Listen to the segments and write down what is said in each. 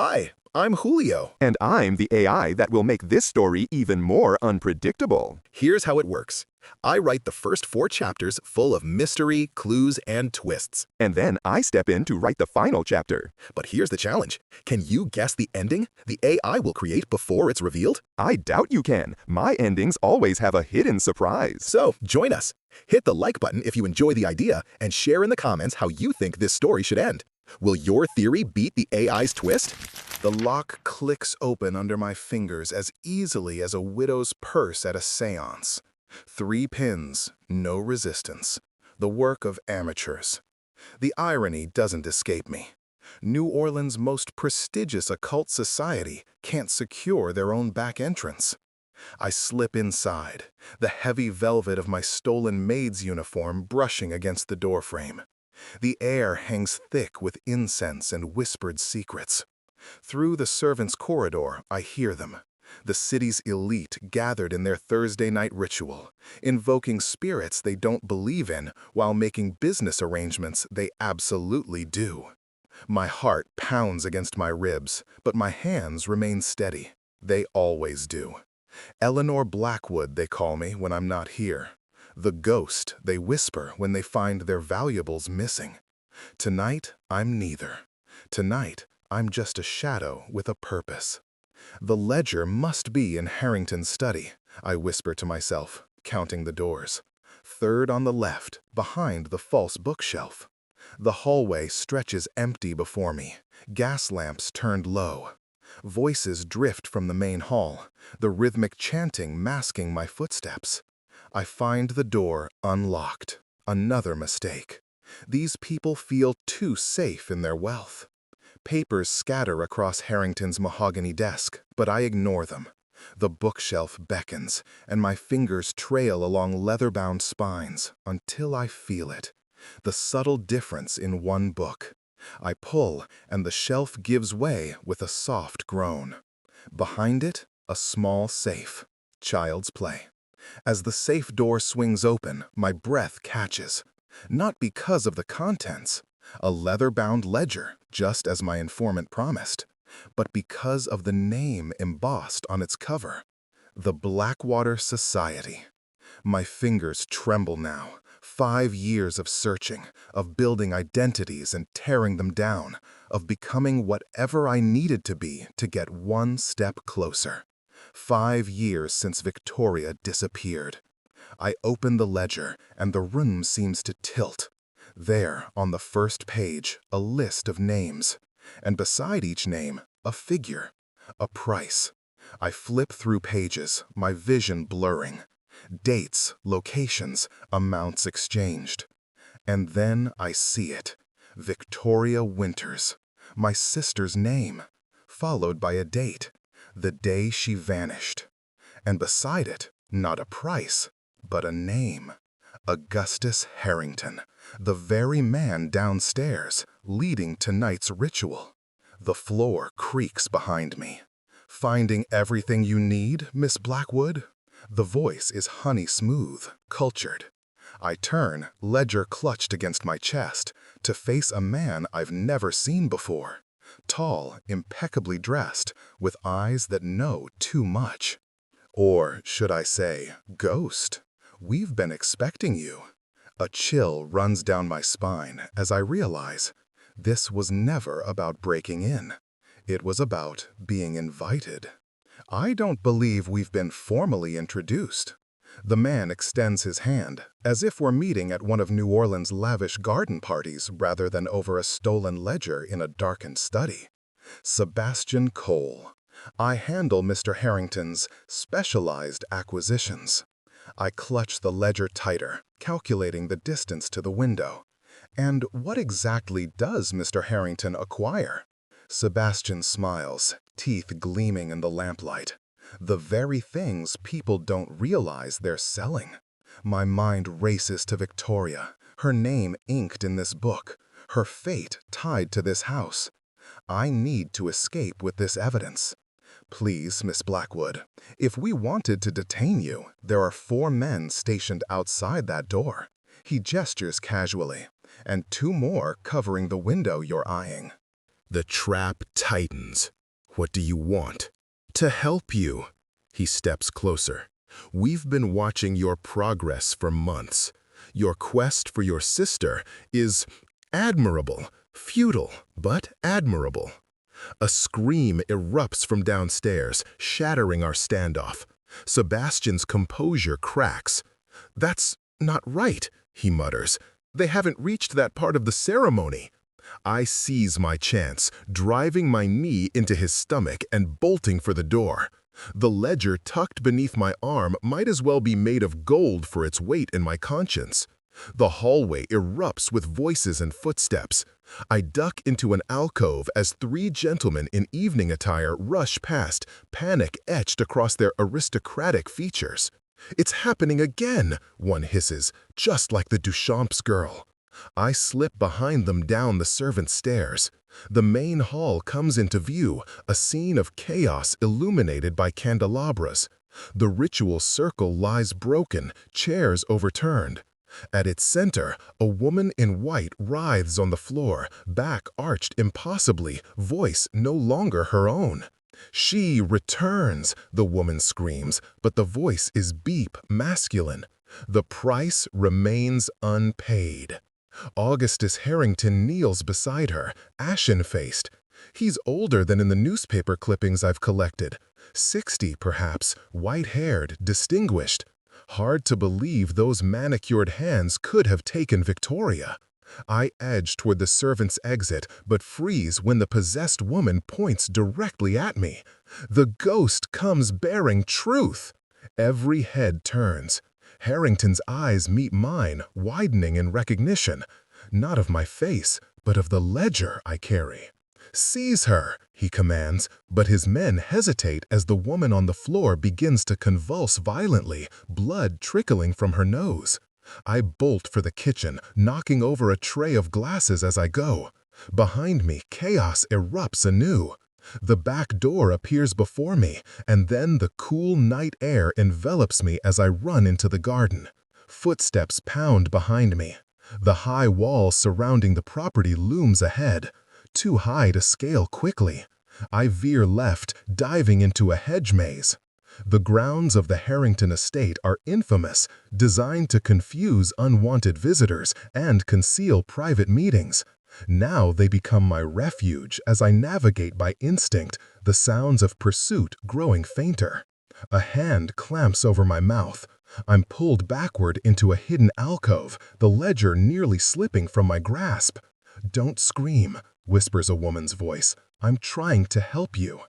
Hi, I'm Julio. And I'm the AI that will make this story even more unpredictable. Here's how it works. I write the first 4 chapters full of mystery, clues, and twists. And then I step in to write the final chapter. But here's the challenge. Can you guess the ending the AI will create before it's revealed? I doubt you can. My endings always have a hidden surprise. So, join us. Hit the like button if you enjoy the idea and share in the comments how you think this story should end. Will your theory beat the AI's twist? The lock clicks open under my fingers as easily as a widow's purse at a seance. 3 pins, no resistance. The work of amateurs. The irony doesn't escape me. New Orleans' most prestigious occult society can't secure their own back entrance. I slip inside, the heavy velvet of my stolen maid's uniform brushing against the doorframe. The air hangs thick with incense and whispered secrets. Through the servants' corridor, I hear them. The city's elite gathered in their Thursday night ritual, invoking spirits they don't believe in while making business arrangements they absolutely do. My heart pounds against my ribs, but my hands remain steady. They always do. Eleanor Blackwood, they call me when I'm not here. The ghost, they whisper when they find their valuables missing. Tonight, I'm neither. Tonight, I'm just a shadow with a purpose. The ledger must be in Harrington's study, I whisper to myself, counting the doors. 3rd on the left, behind the false bookshelf. The hallway stretches empty before me, gas lamps turned low. Voices drift from the main hall, the rhythmic chanting masking my footsteps. I find the door unlocked. Another mistake. These people feel too safe in their wealth. Papers scatter across Harrington's mahogany desk, but I ignore them. The bookshelf beckons, and my fingers trail along leather-bound spines until I feel it. The subtle difference in one book. I pull, and the shelf gives way with a soft groan. Behind it, a small safe. Child's play. As the safe door swings open, my breath catches. Not because of the contents, a leather-bound ledger, just as my informant promised, but because of the name embossed on its cover. The Blackwater Society. My fingers tremble now. 5 years of searching, of building identities and tearing them down, of becoming whatever I needed to be to get one step closer. 5 years since Victoria disappeared. I open the ledger, and the room seems to tilt. There, on the first page, a list of names. And beside each name, a figure, a price. I flip through pages, my vision blurring. Dates, locations, amounts exchanged. And then I see it. Victoria Winters. My sister's name. Followed by a date. The day she vanished. And beside it, not a price, but a name. Augustus Harrington. The very man downstairs, leading tonight's ritual. The floor creaks behind me. Finding everything you need, Miss Blackwood? The voice is honey smooth, cultured. I turn, ledger clutched against my chest, to face a man I've never seen before. Tall, impeccably dressed, with eyes that know too much. Or, should I say, ghost. We've been expecting you. A chill runs down my spine as I realize this was never about breaking in. It was about being invited. I don't believe we've been formally introduced. The man extends his hand, as if we're meeting at one of New Orleans' lavish garden parties rather than over a stolen ledger in a darkened study. Sebastian Cole. I handle Mr. Harrington's specialized acquisitions. I clutch the ledger tighter, calculating the distance to the window. And what exactly does Mr. Harrington acquire? Sebastian smiles, teeth gleaming in the lamplight. The very things people don't realize they're selling. My mind races to Victoria, her name inked in this book, her fate tied to this house. I need to escape with this evidence. Please, Miss Blackwood, if we wanted to detain you, there are 4 men stationed outside that door. He gestures casually, and 2 more covering the window you're eyeing. The trap tightens. What do you want? To help you. He steps closer. We've been watching your progress for months. Your quest for your sister is admirable, futile, but admirable. A scream erupts from downstairs, shattering our standoff. Sebastian's composure cracks. "That's not right," he mutters. "They haven't reached that part of the ceremony." I seize my chance, driving my knee into his stomach and bolting for the door. The ledger tucked beneath my arm might as well be made of gold for its weight in my conscience. The hallway erupts with voices and footsteps. I duck into an alcove as three gentlemen in evening attire rush past, panic etched across their aristocratic features. "It's happening again," one hisses, "just like the Duchamp's girl." I slip behind them down the servants' stairs. The main hall comes into view, a scene of chaos illuminated by candelabras. The ritual circle lies broken, chairs overturned. At its center, a woman in white writhes on the floor, back arched impossibly, voice no longer her own. "She returns," the woman screams, but the voice is beep, masculine. The price remains unpaid. Augustus Harrington kneels beside her, ashen-faced. He's older than in the newspaper clippings I've collected. 60, perhaps, white-haired, distinguished. Hard to believe those manicured hands could have taken Victoria. I edge toward the servant's exit, but freeze when the possessed woman points directly at me. The ghost comes bearing truth. Every head turns. Harrington's eyes meet mine, widening in recognition, not of my face, but of the ledger I carry. "Seize her," he commands, but his men hesitate as the woman on the floor begins to convulse violently, blood trickling from her nose. I bolt for the kitchen, knocking over a tray of glasses as I go. Behind me, chaos erupts anew. The back door appears before me, and then the cool night air envelops me as I run into the garden. Footsteps pound behind me. The high wall surrounding the property looms ahead, too high to scale quickly. I veer left, diving into a hedge maze. The grounds of the Harrington estate are infamous, designed to confuse unwanted visitors and conceal private meetings. Now they become my refuge as I navigate by instinct, the sounds of pursuit growing fainter. A hand clamps over my mouth. I'm pulled backward into a hidden alcove, the ledger nearly slipping from my grasp. "Don't scream," whispers a woman's voice. "I'm trying to help you."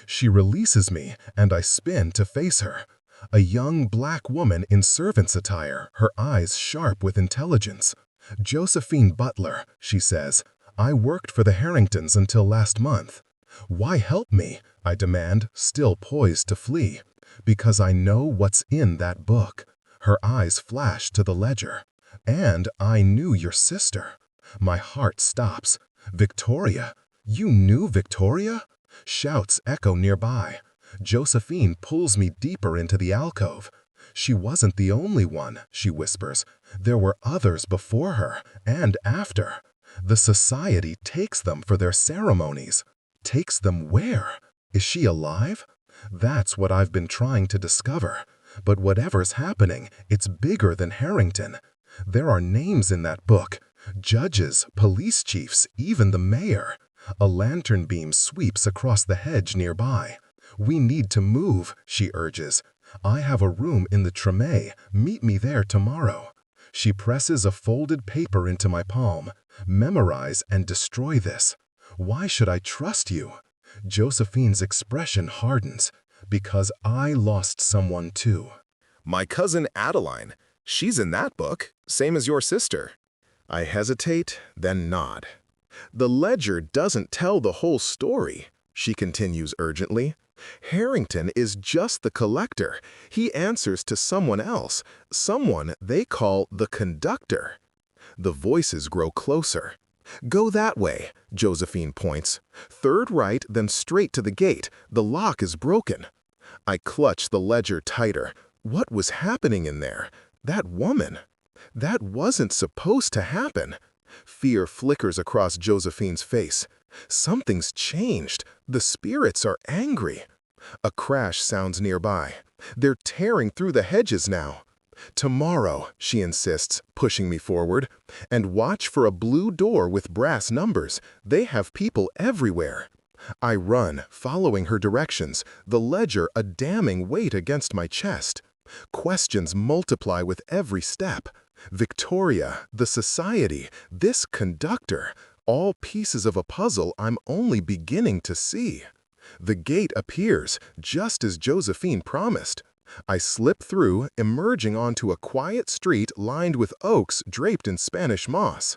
She releases me, and I spin to face her. A young black woman in servant's attire, her eyes sharp with intelligence. "Josephine Butler," she says. "I worked for the Harringtons until last month." "Why help me?" I demand, still poised to flee. "Because I know what's in that book." Her eyes flash to the ledger. "And I knew your sister." My heart stops. "Victoria? You knew Victoria?" Shouts echo nearby. Josephine pulls me deeper into the alcove. "She wasn't the only one," she whispers. "There were others before her and after. The society takes them for their ceremonies." Takes them where? Is she alive? That's what I've been trying to discover. But whatever's happening, it's bigger than Harrington. There are names in that book. Judges, police chiefs, even the mayor. A lantern beam sweeps across the hedge nearby. "We need to move," she urges. "I have a room in the Treme. Meet me there tomorrow." She presses a folded paper into my palm. "Memorize and destroy this." "Why should I trust you?" Josephine's expression hardens. "Because I lost someone too." My cousin Adeline, she's in that book, same as your sister. I hesitate, then nod. "The ledger doesn't tell the whole story," she continues urgently. "Harrington is just the collector. He answers to someone else, someone they call the conductor." The voices grow closer. "Go that way," Josephine points. "Third right, then straight to the gate. The lock is broken." I clutch the ledger tighter. What was happening in there? That woman. That wasn't supposed to happen. Fear flickers across Josephine's face. Something's changed. The spirits are angry. A crash sounds nearby. They're tearing through the hedges now. Tomorrow, she insists, pushing me forward. And watch for a blue door with brass numbers. They have people everywhere. I run, following her directions, the ledger a damning weight against my chest. Questions multiply with every step. Victoria, the society, this conductor, all pieces of a puzzle I'm only beginning to see. The gate appears, just as Josephine promised. I slip through, emerging onto a quiet street lined with oaks draped in Spanish moss.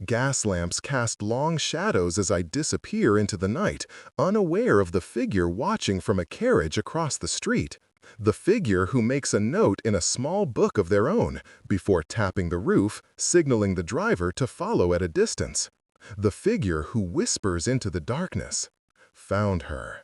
Gas lamps cast long shadows as I disappear into the night, unaware of the figure watching from a carriage across the street. The figure who makes a note in a small book of their own, before tapping the roof, signaling the driver to follow at a distance. The figure who whispers into the darkness. Found her.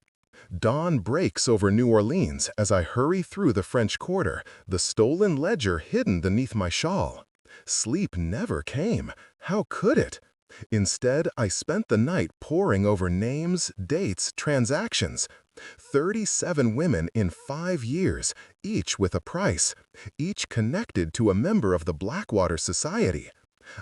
Dawn breaks over New Orleans as I hurry through the French Quarter, the stolen ledger hidden beneath my shawl. Sleep never came. How could it? Instead, I spent the night poring over names, dates, transactions. 37 women in 5 years, each with a price, each connected to a member of the Blackwater Society.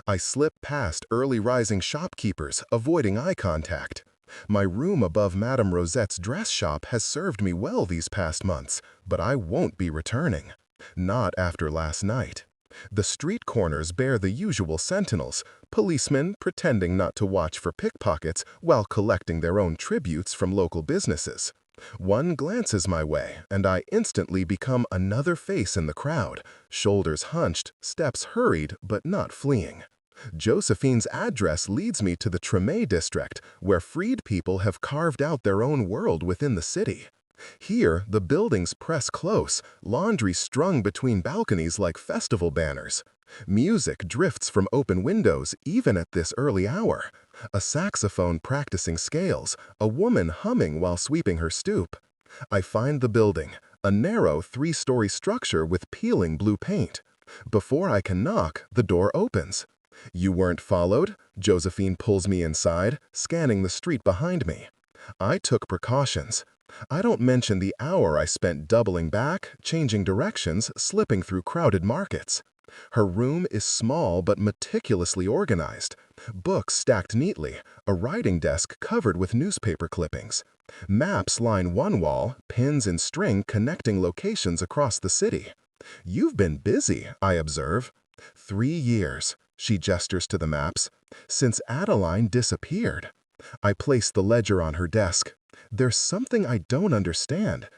I slip past early-rising shopkeepers, avoiding eye contact. My room above Madame Rosette's dress shop has served me well these past months, but I won't be returning. Not after last night. The street corners bear the usual sentinels, policemen pretending not to watch for pickpockets while collecting their own tributes from local businesses. One glances my way, and I instantly become another face in the crowd, shoulders hunched, steps hurried but not fleeing. Josephine's address leads me to the Treme district, where freed people have carved out their own world within the city. Here, the buildings press close, laundry strung between balconies like festival banners. Music drifts from open windows even at this early hour. A saxophone practicing scales, a woman humming while sweeping her stoop. I find the building, a narrow 3-story structure with peeling blue paint. Before I can knock, the door opens. "You weren't followed?" Josephine pulls me inside, scanning the street behind me. I took precautions. I don't mention the hour I spent doubling back, changing directions, slipping through crowded markets. Her room is small but meticulously organized. Books stacked neatly, a writing desk covered with newspaper clippings. Maps line one wall, pins and string connecting locations across the city. "You've been busy," I observe. 3 years, she gestures to the maps, "since Adeline disappeared." I place the ledger on her desk. There's something I don't understand.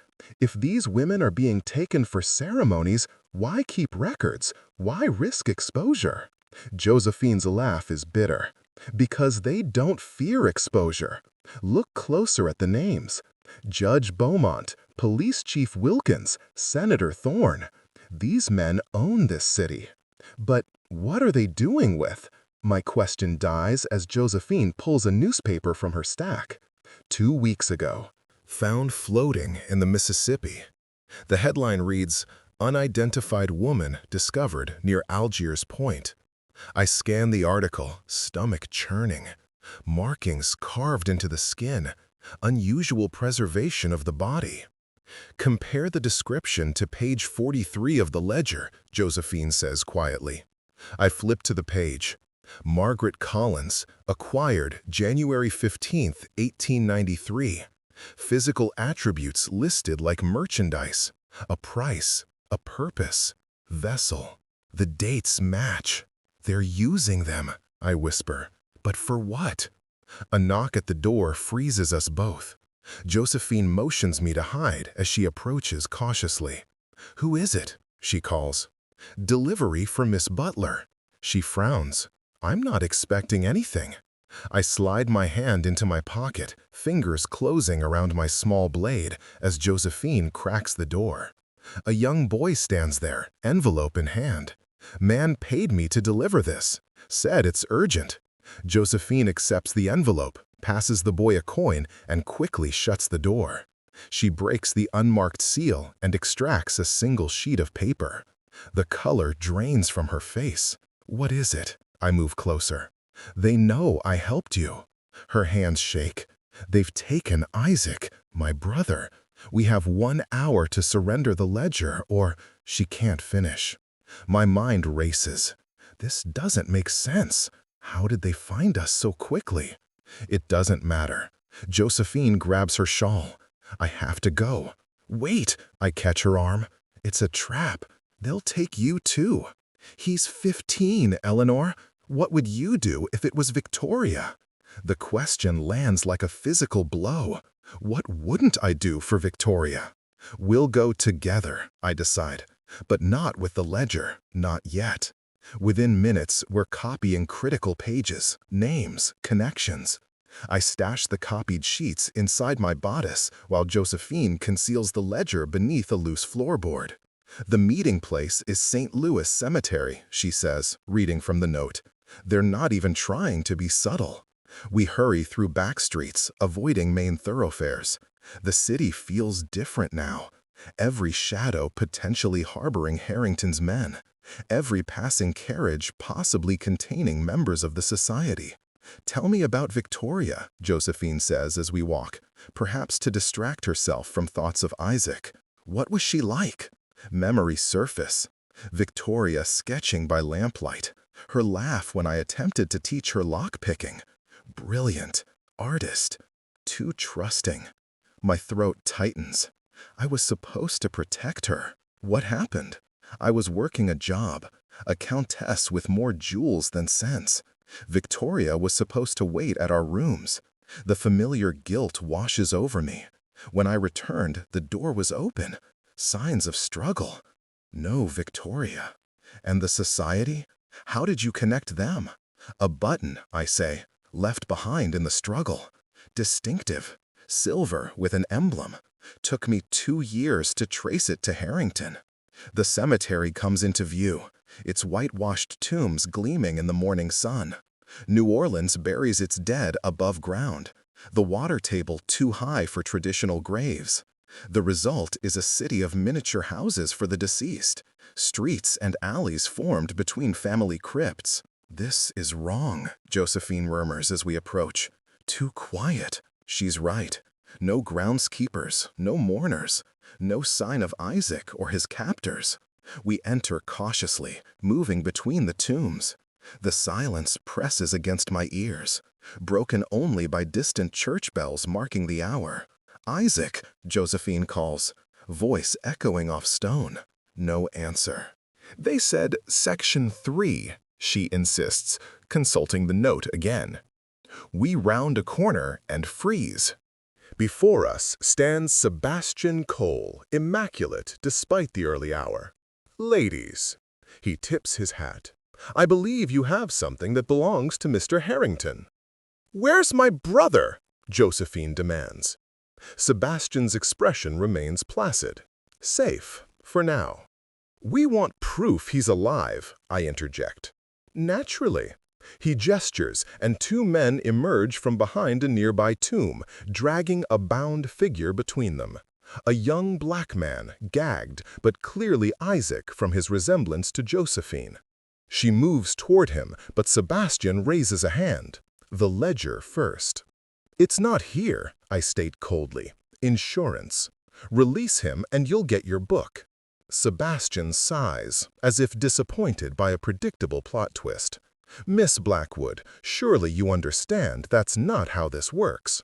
If these women are being taken for ceremonies, why keep records? Why risk exposure? Josephine's laugh is bitter. Because they don't fear exposure. Look closer at the names. Judge Beaumont, Police Chief Wilkins, Senator Thorne. These men own this city. But what are they doing with? My question dies as Josephine pulls a newspaper from her stack. 2 weeks ago. Found floating in the Mississippi. The headline reads, "Unidentified woman discovered near Algiers Point." I scan the article, stomach churning. Markings carved into the skin. Unusual preservation of the body. Compare the description to page 43 of the ledger, Josephine says quietly. I flip to the page. Margaret Collins, acquired January 15, 1893. Physical attributes listed like merchandise. A price, a purpose, vessel. The dates match. They're using them, I whisper. But for what? A knock at the door freezes us both. Josephine motions me to hide as she approaches cautiously. "Who is it?" she calls. "Delivery for Miss Butler." She frowns. I'm not expecting anything. I slide my hand into my pocket, fingers closing around my small blade as Josephine cracks the door. A young boy stands there, envelope in hand. "Man paid me to deliver this. Said it's urgent." Josephine accepts the envelope, passes the boy a coin, and quickly shuts the door. She breaks the unmarked seal and extracts a single sheet of paper. The color drains from her face. "What is it?" I move closer. "They know I helped you." Her hands shake. They've taken Isaac, my brother. We have 1 hour to surrender the ledger, or she can't finish. My mind races. This doesn't make sense. How did they find us so quickly? It doesn't matter. Josephine grabs her shawl. I have to go. Wait, I catch her arm. It's a trap. They'll take you too. He's 15, Eleanor. What would you do if it was Victoria? The question lands like a physical blow. What wouldn't I do for Victoria? We'll go together, I decide, but not with the ledger, not yet. Within minutes, we're copying critical pages, names, connections. I stash the copied sheets inside my bodice while Josephine conceals the ledger beneath a loose floorboard. The meeting place is St. Louis Cemetery, she says, reading from the note. They're not even trying to be subtle. We hurry through back streets, avoiding main thoroughfares. The city feels different now. Every shadow potentially harboring Harrington's men. Every passing carriage possibly containing members of the society. Tell me about Victoria, Josephine says as we walk, perhaps to distract herself from thoughts of Isaac. What was she like? Memories surface. Victoria sketching by lamplight. Her laugh when I attempted to teach her lock-picking. Brilliant. Artist. Too trusting. My throat tightens. I was supposed to protect her. What happened? I was working a job. A countess with more jewels than sense. Victoria was supposed to wait at our rooms. The familiar guilt washes over me. When I returned, the door was open. Signs of struggle. No Victoria. And the society? How did you connect them? A button, I say, left behind in the struggle. Distinctive. Silver with an emblem. Took me 2 years to trace it to Harrington. The cemetery comes into view, its whitewashed tombs gleaming in the morning sun. New Orleans buries its dead above ground, the water table too high for traditional graves. The result is a city of miniature houses for the deceased, streets and alleys formed between family crypts. This is wrong, Josephine murmurs as we approach. Too quiet. She's right. No groundskeepers, no mourners, no sign of Isaac or his captors. We enter cautiously, moving between the tombs. The silence presses against my ears, broken only by distant church bells marking the hour. Isaac, Josephine calls, voice echoing off stone. No answer. They said Section 3, she insists, consulting the note again. We round a corner and freeze. Before us stands Sebastian Cole, immaculate despite the early hour. Ladies, he tips his hat. I believe you have something that belongs to Mr. Harrington. Where's my brother? Josephine demands. Sebastian's expression remains placid. Safe, for now. We want proof he's alive, I interject. Naturally. He gestures, and 2 men emerge from behind a nearby tomb, dragging a bound figure between them. A young black man, gagged, but clearly Isaac from his resemblance to Josephine. She moves toward him, but Sebastian raises a hand. The ledger first. It's not here, I state coldly. Insurance. Release him and you'll get your book. Sebastian sighs, as if disappointed by a predictable plot twist. Miss Blackwood, surely you understand that's not how this works.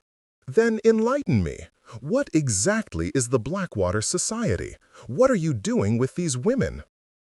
Then enlighten me. What exactly is the Blackwater Society? What are you doing with these women?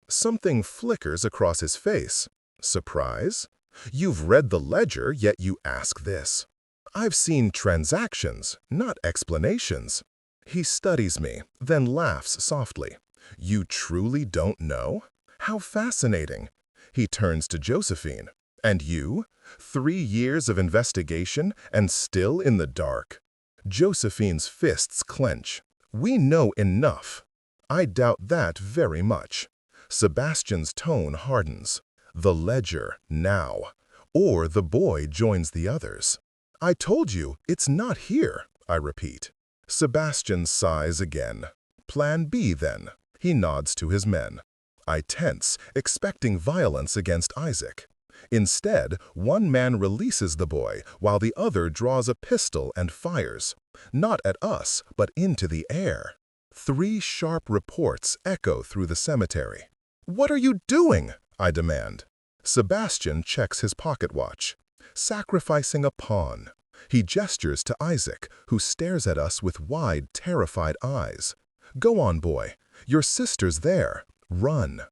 Something flickers across his face. Surprise? You've read the ledger, yet you ask this. I've seen transactions, not explanations. He studies me, then laughs softly. You truly don't know? How fascinating. He turns to Josephine. And you? 3 years of investigation and still in the dark? Josephine's fists clench. We know enough. I doubt that very much. Sebastian's tone hardens. The ledger, now. Or the boy joins the others. I told you, it's not here, I repeat. Sebastian sighs again. Plan B, then. He nods to his men. I tense, expecting violence against Isaac. Instead, one man releases the boy while the other draws a pistol and fires, not at us, but into the air. 3 sharp reports echo through the cemetery. "What are you doing?" I demand. Sebastian checks his pocket watch. "Sacrificing a pawn." He gestures to Isaac, who stares at us with wide, terrified eyes. "Go on, boy. Your sister's there. Run."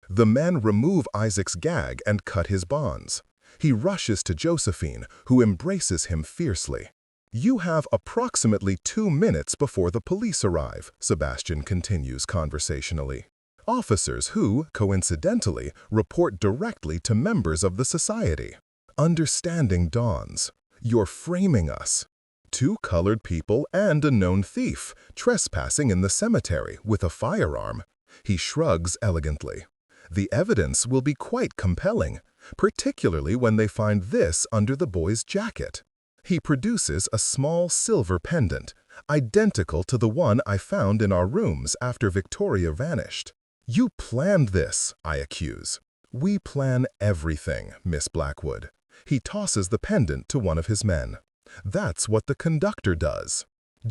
The men remove Isaac's gag and cut his bonds. He rushes to Josephine, who embraces him fiercely. "You have approximately 2 minutes before the police arrive," Sebastian continues conversationally. "Officers who, coincidentally, report directly to members of the society." Understanding dawns. You're framing us. 2 colored people and a known thief, trespassing in the cemetery with a firearm. He shrugs elegantly. The evidence will be quite compelling, particularly when they find this under the boy's jacket. He produces a small silver pendant, identical to the one I found in our rooms after Victoria vanished. "You planned this," I accuse. "We plan everything, Miss Blackwood." He tosses the pendant to one of his men. That's what the conductor does.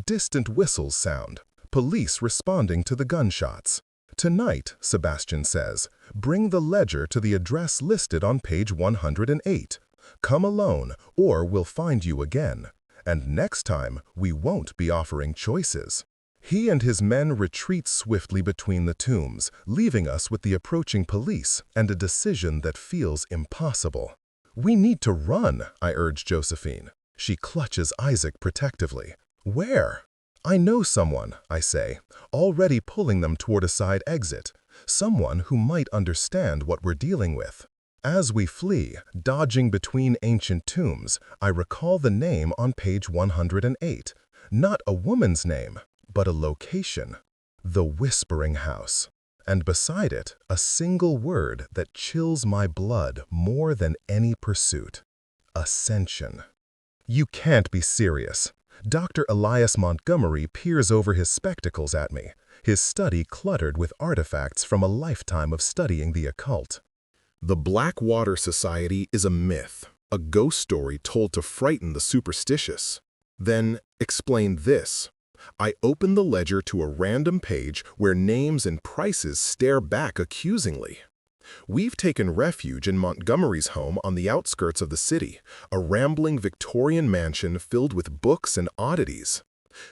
Distant whistles sound, police responding to the gunshots. "Tonight," Sebastian says, "bring the ledger to the address listed on page 108. Come alone, or we'll find you again. And next time, we won't be offering choices." He and his men retreat swiftly between the tombs, leaving us with the approaching police and a decision that feels impossible. "We need to run," I urge Josephine. She clutches Isaac protectively. "Where?" "I know someone," I say, already pulling them toward a side exit. Someone who might understand what we're dealing with. As we flee, dodging between ancient tombs, I recall the name on page 108. Not a woman's name, but a location. The Whispering House. And beside it, a single word that chills my blood more than any pursuit. Ascension. You can't be serious. Dr. Elias Montgomery peers over his spectacles at me, his study cluttered with artifacts from a lifetime of studying the occult. The Blackwater Society is a myth, a ghost story told to frighten the superstitious. Then, explain this. I open the ledger to a random page where names and prices stare back accusingly. We've taken refuge in Montgomery's home on the outskirts of the city, a rambling Victorian mansion filled with books and oddities.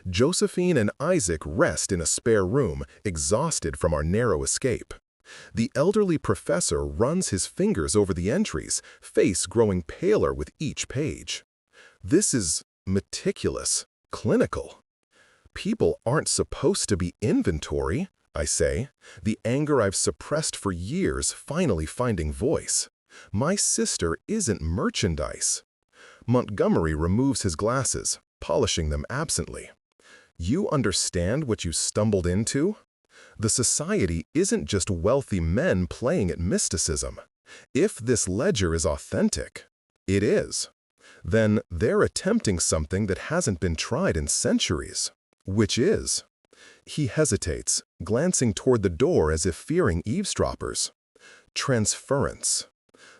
Josephine and Isaac rest in a spare room, exhausted from our narrow escape. The elderly professor runs his fingers over the entries, face growing paler with each page. This is meticulous, clinical. People aren't supposed to be inventory, I say, the anger I've suppressed for years finally finding voice. My sister isn't merchandise. Montgomery removes his glasses, polishing them absently. You understand what you stumbled into? The society isn't just wealthy men playing at mysticism. If this ledger is authentic, it is. Then they're attempting something that hasn't been tried in centuries. Which is? He hesitates, glancing toward the door as if fearing eavesdroppers. Transference.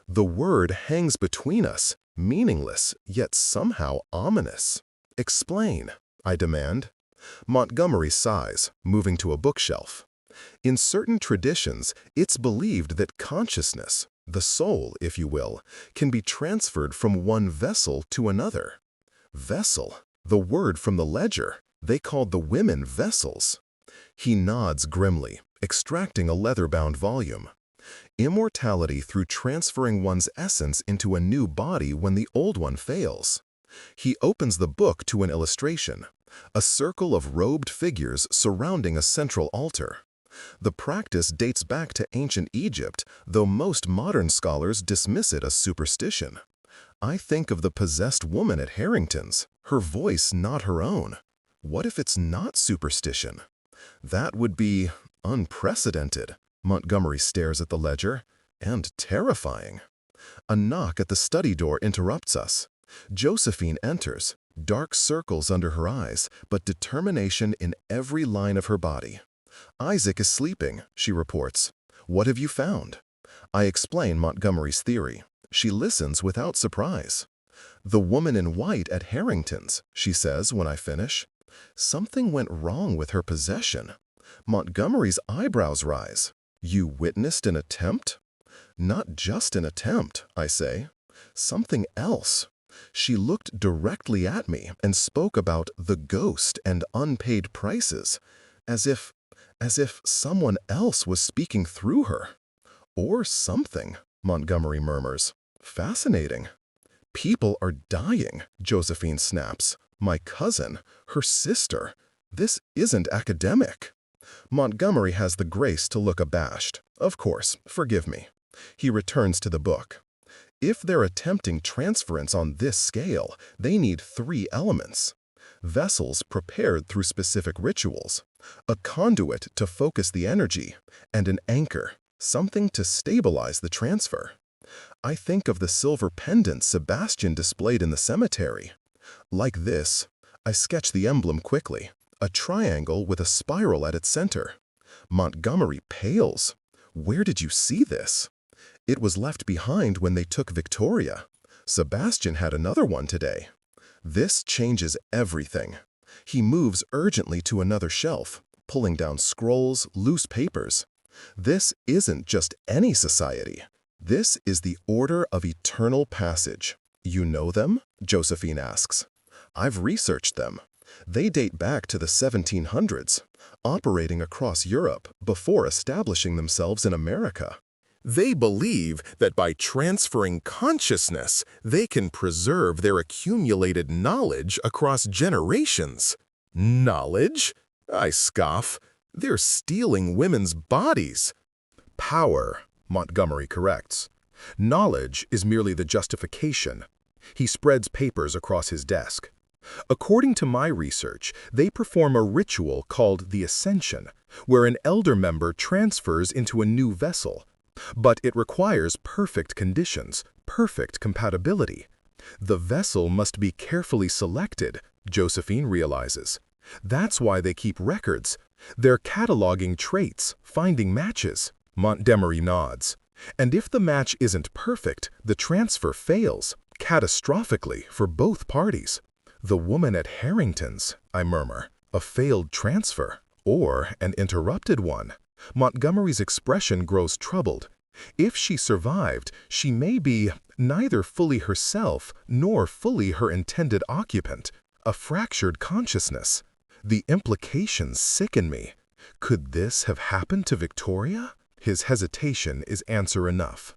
The word hangs between us, meaningless, yet somehow ominous. Explain, I demand. Montgomery sighs, moving to a bookshelf. In certain traditions, it's believed that consciousness, the soul, if you will, can be transferred from one vessel to another. Vessel, the word from the ledger. They called the women vessels. He nods grimly, extracting a leather-bound volume. Immortality through transferring one's essence into a new body when the old one fails. He opens the book to an illustration, a circle of robed figures surrounding a central altar. The practice dates back to ancient Egypt, though most modern scholars dismiss it as superstition. I think of the possessed woman at Harrington's, her voice not her own. What if it's not superstition? That would be unprecedented. Montgomery stares at the ledger, and terrifying. A knock at the study door interrupts us. Josephine enters, dark circles under her eyes, but determination in every line of her body. Isaac is sleeping, she reports. What have you found? I explain Montgomery's theory. She listens without surprise. "The woman in white at Harrington's," she says when I finish. Something went wrong with her possession. Montgomery's eyebrows rise. "You witnessed an attempt?" "Not just an attempt," I say. "Something else." She looked directly at me and spoke about the ghost and unpaid prices, as if someone else was speaking through her. "Or something," Montgomery murmurs. "Fascinating." "People are dying," Josephine snaps. "My cousin, her sister. This isn't academic." Montgomery has the grace to look abashed. "Of course, forgive me." He returns to the book. "If they're attempting transference on this scale, they need 3 elements. Vessels prepared through specific rituals, a conduit to focus the energy, and an anchor, something to stabilize the transfer. I think of the silver pendant Sebastian displayed in the cemetery. Like this." I sketch the emblem quickly, a triangle with a spiral at its center. Montgomery pales. "Where did you see this?" "It was left behind when they took Victoria. Sebastian had another one today." This changes everything. He moves urgently to another shelf, pulling down scrolls, loose papers. "This isn't just any society. This is the Order of Eternal Passage." "You know them?" Josephine asks. "I've researched them. They date back to the 1700s, operating across Europe before establishing themselves in America. They believe that by transferring consciousness, they can preserve their accumulated knowledge across generations." "Knowledge?" I scoff. "They're stealing women's bodies." "Power," Montgomery corrects. "Knowledge is merely the justification." He spreads papers across his desk. "According to my research, they perform a ritual called the Ascension, where an elder member transfers into a new vessel. But it requires perfect conditions, perfect compatibility. The vessel must be carefully selected," Josephine realizes. "That's why they keep records. They're cataloging traits, finding matches." Montgomery nods. "And if the match isn't perfect, the transfer fails, catastrophically for both parties." "The woman at Harrington's," I murmur. "A failed transfer, or an interrupted one." Montgomery's expression grows troubled. "If she survived, she may be neither fully herself nor fully her intended occupant. A fractured consciousness." The implications sicken me. Could this have happened to Victoria? His hesitation is answer enough.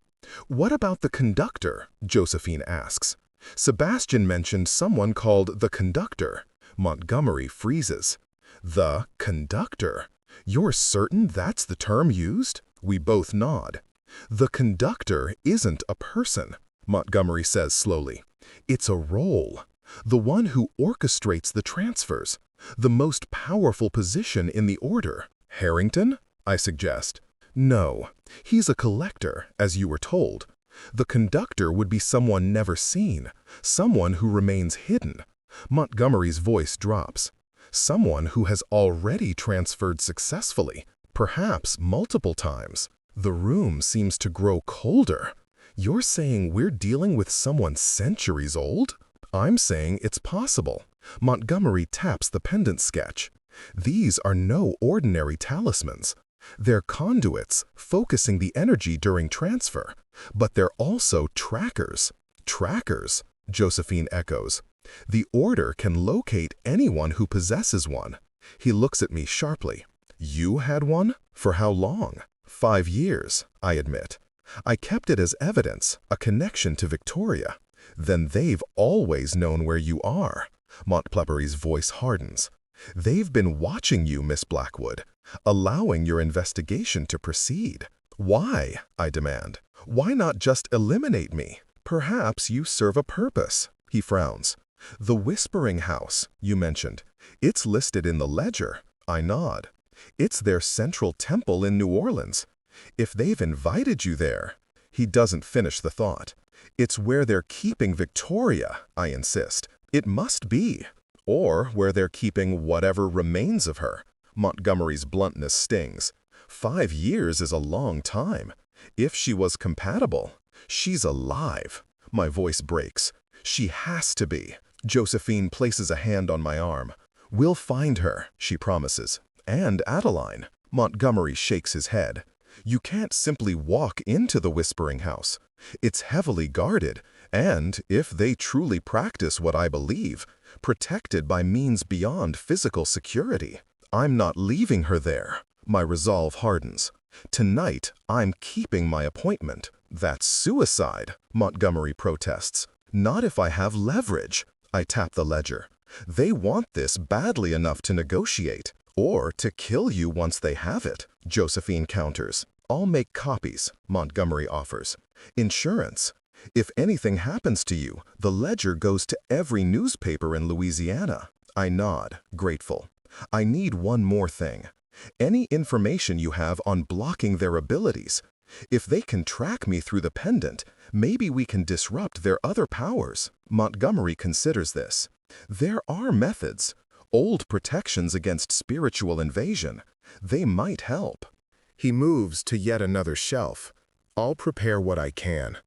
"What about the conductor?" Josephine asks. "Sebastian mentioned someone called the conductor." Montgomery freezes. "The conductor? You're certain that's the term used?" We both nod. "The conductor isn't a person," Montgomery says slowly. "It's a role. The one who orchestrates the transfers. The most powerful position in the order." "Harrington?" I suggest. "No. He's a collector, as you were told. The conductor would be someone never seen, someone who remains hidden." Montgomery's voice drops. "Someone who has already transferred successfully, perhaps multiple times." The room seems to grow colder. "You're saying we're dealing with someone centuries old?" "I'm saying it's possible." Montgomery taps the pendant sketch. "These are no ordinary talismans. They're conduits, focusing the energy during transfer. But they're also trackers." "Trackers?" Josephine echoes. "The Order can locate anyone who possesses one." He looks at me sharply. "You had one? For how long?" 5 years, I admit. "I kept it as evidence, a connection to Victoria." "Then they've always known where you are." Montgomery's voice hardens. "They've been watching you, Miss Blackwood, allowing your investigation to proceed." "Why?" I demand. "Why not just eliminate me? Perhaps you serve a purpose." He frowns. "The Whispering House, you mentioned. It's listed in the ledger." I nod. "It's their central temple in New Orleans. If they've invited you there..." He doesn't finish the thought. "It's where they're keeping Victoria," I insist. "It must be. Or where they're keeping whatever remains of her." Montgomery's bluntness stings. 5 years is a long time. If she was compatible, She's alive. My voice breaks. She has to be. Josephine places a hand on my arm. We'll find her, she promises. And Adeline. Montgomery shakes his head. You can't simply walk into the Whispering House. It's heavily guarded, and, if they truly practice what I believe, protected by means beyond physical security. I'm not leaving her there. My resolve hardens. Tonight, I'm keeping my appointment. That's suicide, Montgomery protests. Not if I have leverage. I tap the ledger. They want this badly enough to negotiate, or to kill you once they have it, Josephine counters. I'll make copies, Montgomery offers. Insurance. If anything happens to you, the ledger goes to every newspaper in Louisiana. I nod, grateful. I need one more thing. Any information you have on blocking their abilities. If they can track me through the pendant, maybe we can disrupt their other powers. Montgomery considers this. There are methods. Old protections against spiritual invasion. They might help. He moves to yet another shelf. I'll prepare what I can.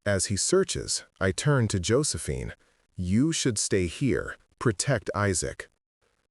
As he searches, I turn to Josephine. You should stay here. Protect Isaac.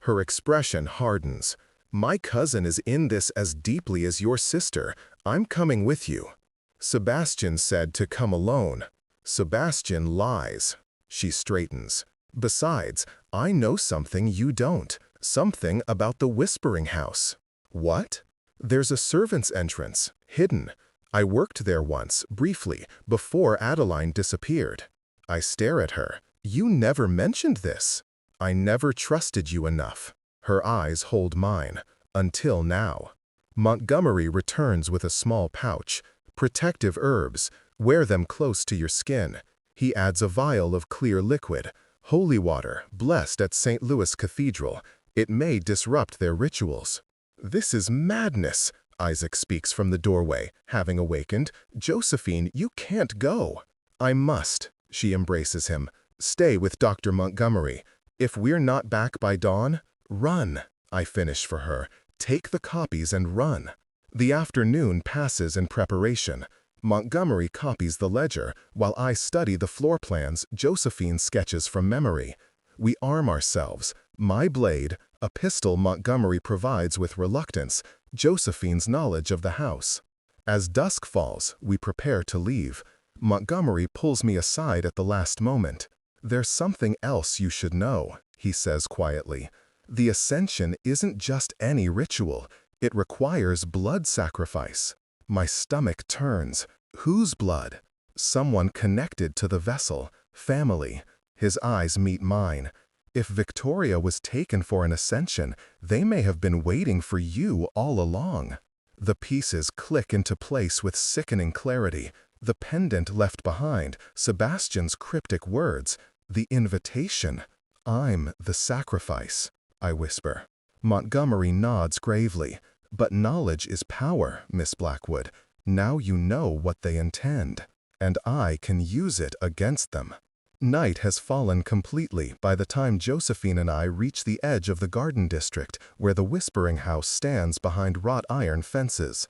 Her expression hardens. My cousin is in this as deeply as your sister. I'm coming with you. Sebastian said to come alone. Sebastian lies. She straightens. Besides, I know something you don't. Something about the Whispering House. What? There's a servant's entrance, hidden. I worked there once, briefly, before Adeline disappeared. I stare at her. You never mentioned this. I never trusted you enough. Her eyes hold mine. Until now. Montgomery returns with a small pouch. Protective herbs. Wear them close to your skin. He adds a vial of clear liquid. Holy water, blessed at St. Louis Cathedral. It may disrupt their rituals. This is madness, Isaac speaks from the doorway, having awakened. Josephine, you can't go. I must, she embraces him. Stay with Dr. Montgomery. If we're not back by dawn, run, I finish for her. Take the copies and run. The afternoon passes in preparation. Montgomery copies the ledger, while I study the floor plans Josephine sketches from memory. We arm ourselves. My blade, a pistol Montgomery provides with reluctance, Josephine's knowledge of the house. As dusk falls, we prepare to leave. Montgomery pulls me aside at the last moment. There's something else you should know, he says quietly. The ascension isn't just any ritual. It requires blood sacrifice. My stomach turns. Whose blood? Someone connected to the vessel. Family. His eyes meet mine. If Victoria was taken for an ascension, they may have been waiting for you all along. The pieces click into place with sickening clarity. The pendant left behind, Sebastian's cryptic words, the invitation. I'm the sacrifice, I whisper. Montgomery nods gravely. But knowledge is power, Miss Blackwood. Now you know what they intend, and I can use it against them. Night has fallen completely by the time Josephine and I reach the edge of the garden district where the Whispering House stands behind wrought iron fences.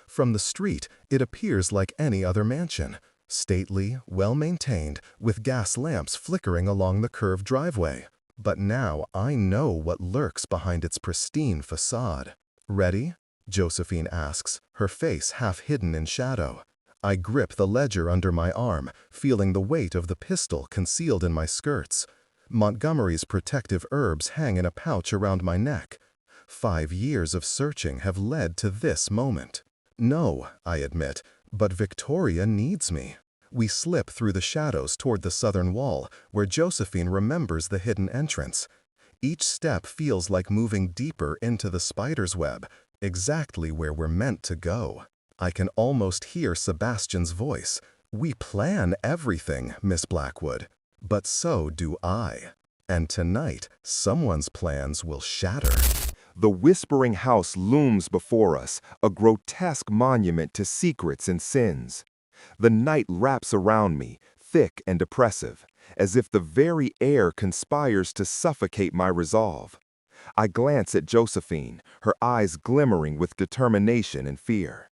From the street, it appears like any other mansion, stately, well-maintained, with gas lamps flickering along the curved driveway. But now I know what lurks behind its pristine facade. Ready? Josephine asks, her face half hidden in shadow. I grip the ledger under my arm, feeling the weight of the pistol concealed in my skirts. Montgomery's protective herbs hang in a pouch around my neck. 5 years of searching have led to this moment. No, I admit, but Victoria needs me. We slip through the shadows toward the southern wall, where Josephine remembers the hidden entrance. Each step feels like moving deeper into the spider's web, exactly where we're meant to go. I can almost hear Sebastian's voice. We plan everything, Miss Blackwood, but so do I. And tonight, someone's plans will shatter. The Whispering House looms before us, a grotesque monument to secrets and sins. The night wraps around me, thick and oppressive, as if the very air conspires to suffocate my resolve. I glance at Josephine, her eyes glimmering with determination and fear.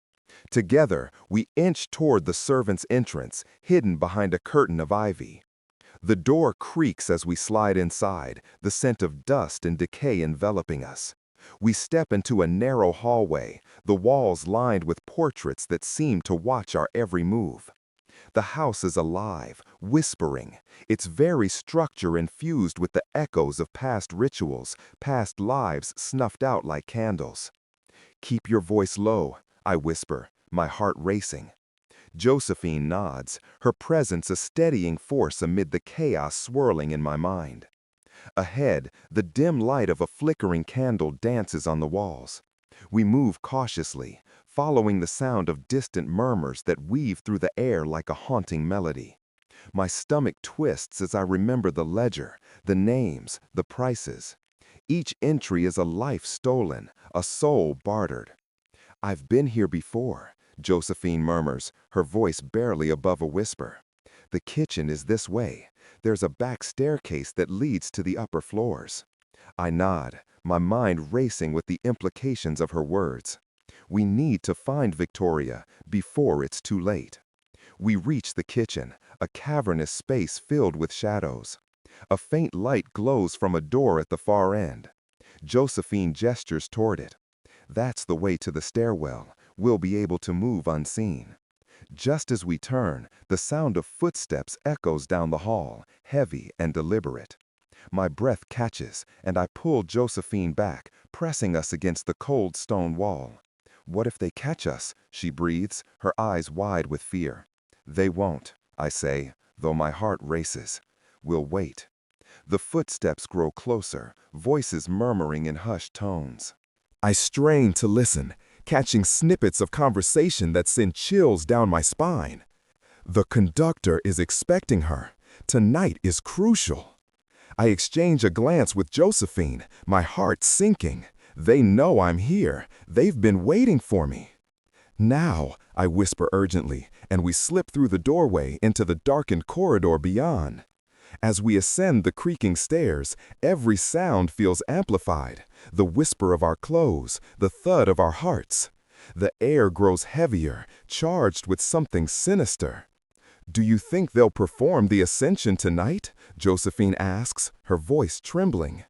Together, we inch toward the servants' entrance, hidden behind a curtain of ivy. The door creaks as we slide inside, the scent of dust and decay enveloping us. We step into a narrow hallway, the walls lined with portraits that seem to watch our every move. The house is alive, whispering, its very structure infused with the echoes of past rituals, past lives snuffed out like candles. "Keep your voice low," I whisper, my heart racing. Josephine nods, her presence a steadying force amid the chaos swirling in my mind. Ahead, the dim light of a flickering candle dances on the walls. We move cautiously, following the sound of distant murmurs that weave through the air like a haunting melody. My stomach twists as I remember the ledger, the names, the prices. Each entry is a life stolen, a soul bartered. "I've been here before," Josephine murmurs, her voice barely above a whisper. "The kitchen is this way. There's a back staircase that leads to the upper floors." I nod, my mind racing with the implications of her words. We need to find Victoria before it's too late. We reach the kitchen, a cavernous space filled with shadows. A faint light glows from a door at the far end. Josephine gestures toward it. "That's the way to the stairwell. We'll be able to move unseen." Just as we turn, the sound of footsteps echoes down the hall, heavy and deliberate. My breath catches, and I pull Josephine back, pressing us against the cold stone wall. "What if they catch us?" she breathes, her eyes wide with fear. "They won't," I say, though my heart races. "We'll wait." The footsteps grow closer, voices murmuring in hushed tones. I strain to listen, catching snippets of conversation that send chills down my spine. The conductor is expecting her. Tonight is crucial. I exchange a glance with Josephine, my heart sinking. They know I'm here. They've been waiting for me. "Now," I whisper urgently, and we slip through the doorway into the darkened corridor beyond. As we ascend the creaking stairs, every sound feels amplified. The whisper of our clothes, the thud of our hearts. The air grows heavier, charged with something sinister. "Do you think they'll perform the ascension tonight?" Josephine asks, her voice trembling.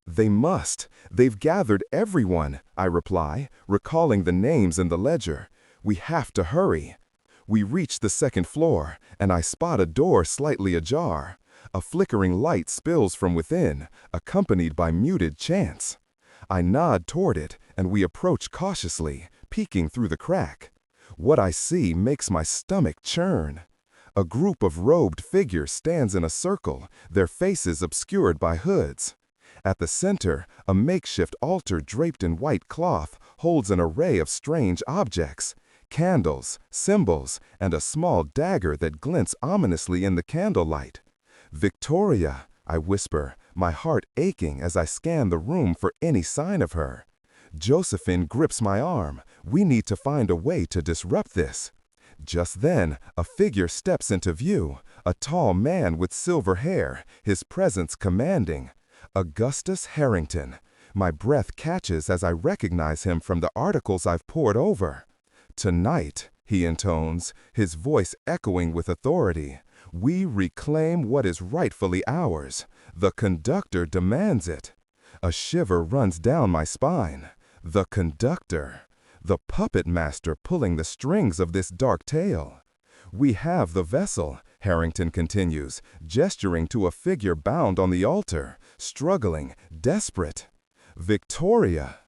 "They must. They've gathered everyone," I reply, recalling the names in the ledger. "We have to hurry." We reach the second floor, and I spot a door slightly ajar. A flickering light spills from within, accompanied by muted chants. I nod toward it, and we approach cautiously, peeking through the crack. What I see makes my stomach churn. A group of robed figures stands in a circle, their faces obscured by hoods. At the center, a makeshift altar draped in white cloth holds an array of strange objects. Candles, symbols, and a small dagger that glints ominously in the candlelight. "Victoria," I whisper, my heart aching as I scan the room for any sign of her. Josephine grips my arm. We need to find a way to disrupt this. Just then, a figure steps into view, a tall man with silver hair, his presence commanding. Augustus Harrington. My breath catches as I recognize him from the articles I've pored over. "Tonight," he intones, his voice echoing with authority, "we reclaim what is rightfully ours. The conductor demands it." A shiver runs down my spine. The conductor. The puppet master pulling the strings of this dark tale. "We have the vessel," Harrington continues, gesturing to a figure bound on the altar, struggling, desperate. "Victoria."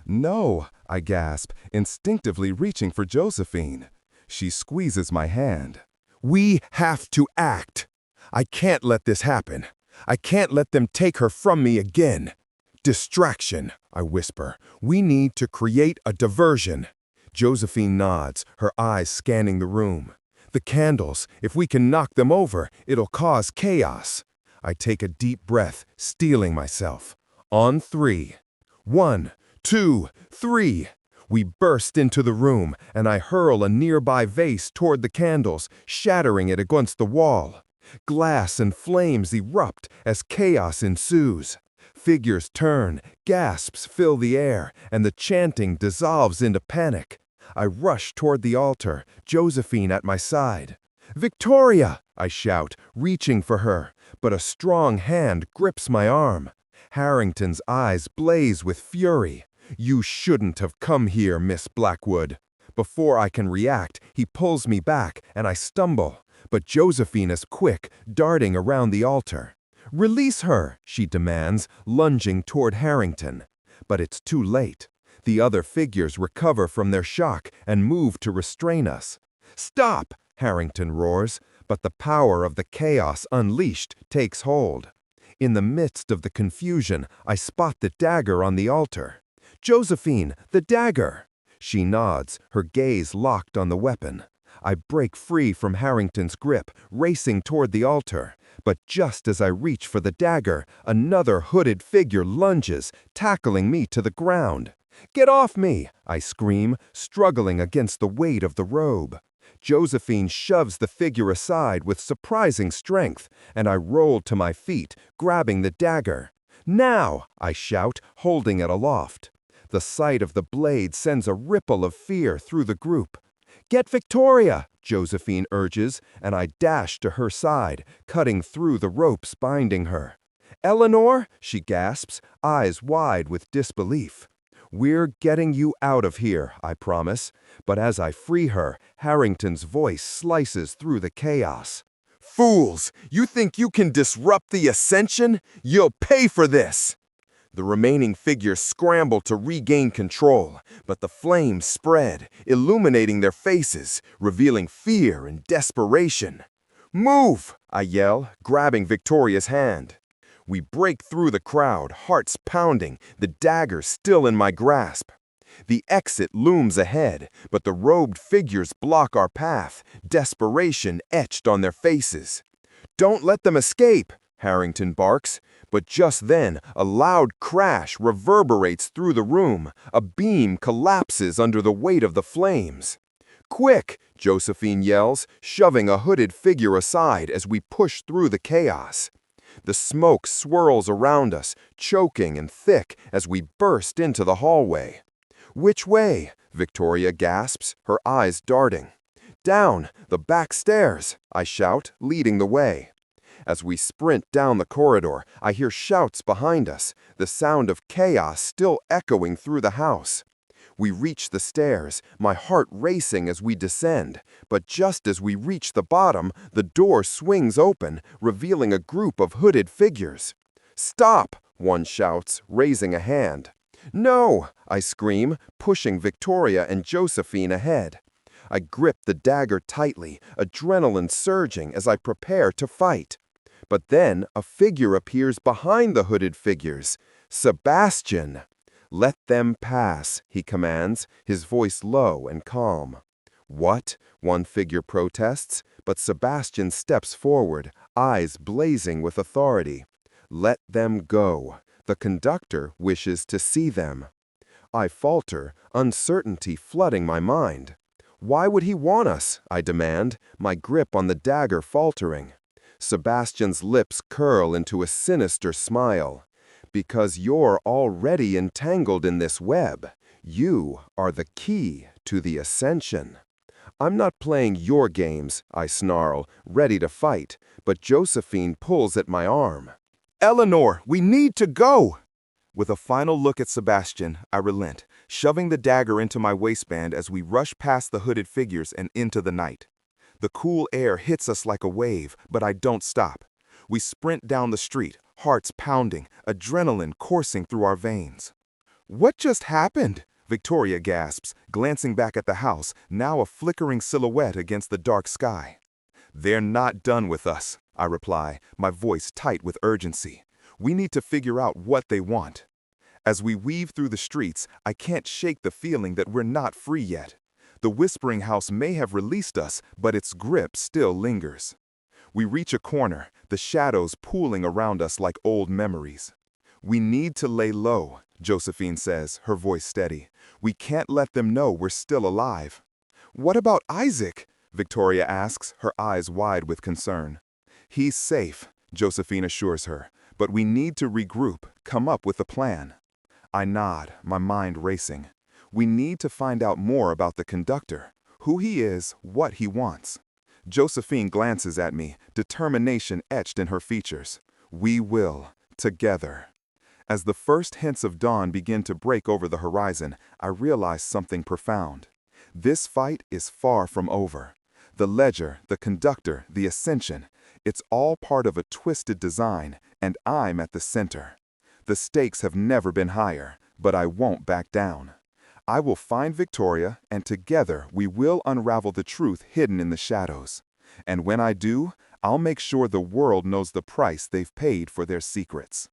"No," I gasp, instinctively reaching for Josephine. She squeezes my hand. "We have to act. I can't let this happen. I can't let them take her from me again." "Distraction," I whisper. "We need to create a diversion." Josephine nods, her eyes scanning the room. "The candles, if we can knock them over, it'll cause chaos." I take a deep breath, steeling myself. On three. 1, 2, 3. We burst into the room, and I hurl a nearby vase toward the candles, shattering it against the wall. Glass and flames erupt as chaos ensues. Figures turn, gasps fill the air, and the chanting dissolves into panic. I rush toward the altar, Josephine at my side. "Victoria!" I shout, reaching for her, but a strong hand grips my arm. Harrington's eyes blaze with fury. "You shouldn't have come here, Miss Blackwood." Before I can react, he pulls me back and I stumble. But Josephine is quick, darting around the altar. "Release her," she demands, lunging toward Harrington. But it's too late. The other figures recover from their shock and move to restrain us. "Stop!" Harrington roars, but the power of the chaos unleashed takes hold. In the midst of the confusion, I spot the dagger on the altar. "Josephine, the dagger!" She nods, her gaze locked on the weapon. I break free from Harrington's grip, racing toward the altar. But just as I reach for the dagger, another hooded figure lunges, tackling me to the ground. "Get off me!" I scream, struggling against the weight of the robe. Josephine shoves the figure aside with surprising strength, and I roll to my feet, grabbing the dagger. "Now!" I shout, holding it aloft. The sight of the blade sends a ripple of fear through the group. "Get Victoria!" Josephine urges, and I dash to her side, cutting through the ropes binding her. "Eleanor!" she gasps, eyes wide with disbelief. "We're getting you out of here," I promise. But as I free her, Harrington's voice slices through the chaos. "Fools! You think you can disrupt the ascension? You'll pay for this!" The remaining figures scramble to regain control, but the flames spread, illuminating their faces, revealing fear and desperation. "Move!" I yell, grabbing Victoria's hand. We break through the crowd, hearts pounding, the dagger still in my grasp. The exit looms ahead, but the robed figures block our path, desperation etched on their faces. "Don't let them escape!" Harrington barks. But just then, a loud crash reverberates through the room. A beam collapses under the weight of the flames. "Quick!" Josephine yells, shoving a hooded figure aside as we push through the chaos. The smoke swirls around us, choking and thick as we burst into the hallway. "Which way?" Victoria gasps, her eyes darting. "Down, the back stairs," I shout, leading the way. As we sprint down the corridor, I hear shouts behind us, the sound of chaos still echoing through the house. We reach the stairs, my heart racing as we descend, but just as we reach the bottom, the door swings open, revealing a group of hooded figures. "Stop!" one shouts, raising a hand. "No!" I scream, pushing Victoria and Josephine ahead. I grip the dagger tightly, adrenaline surging as I prepare to fight. But then a figure appears behind the hooded figures. Sebastian! "Let them pass," he commands, his voice low and calm. "What?" one figure protests, but Sebastian steps forward, eyes blazing with authority. "Let them go. The conductor wishes to see them." I falter, uncertainty flooding my mind. "Why would he want us?" I demand, my grip on the dagger faltering. Sebastian's lips curl into a sinister smile. "Because you're already entangled in this web. You are the key to the ascension." "I'm not playing your games," I snarl, ready to fight, but Josephine pulls at my arm. "Eleanor, we need to go!" With a final look at Sebastian, I relent, shoving the dagger into my waistband as we rush past the hooded figures and into the night. The cool air hits us like a wave, but I don't stop. We sprint down the street, hearts pounding, adrenaline coursing through our veins. "What just happened?" Victoria gasps, glancing back at the house, now a flickering silhouette against the dark sky. "They're not done with us," I reply, my voice tight with urgency. "We need to figure out what they want." As we weave through the streets, I can't shake the feeling that we're not free yet. The Whispering House may have released us, but its grip still lingers. We reach a corner, the shadows pooling around us like old memories. "We need to lay low," Josephine says, her voice steady. "We can't let them know we're still alive." "What about Isaac?" Victoria asks, her eyes wide with concern. "He's safe," Josephine assures her, "but we need to regroup, come up with a plan." I nod, my mind racing. We need to find out more about the conductor, who he is, what he wants. Josephine glances at me, determination etched in her features. We will, together. As the first hints of dawn begin to break over the horizon, I realize something profound. This fight is far from over. The ledger, the conductor, the ascension, it's all part of a twisted design, and I'm at the center. The stakes have never been higher, but I won't back down. I will find Victoria, and together we will unravel the truth hidden in the shadows. And when I do, I'll make sure the world knows the price they've paid for their secrets.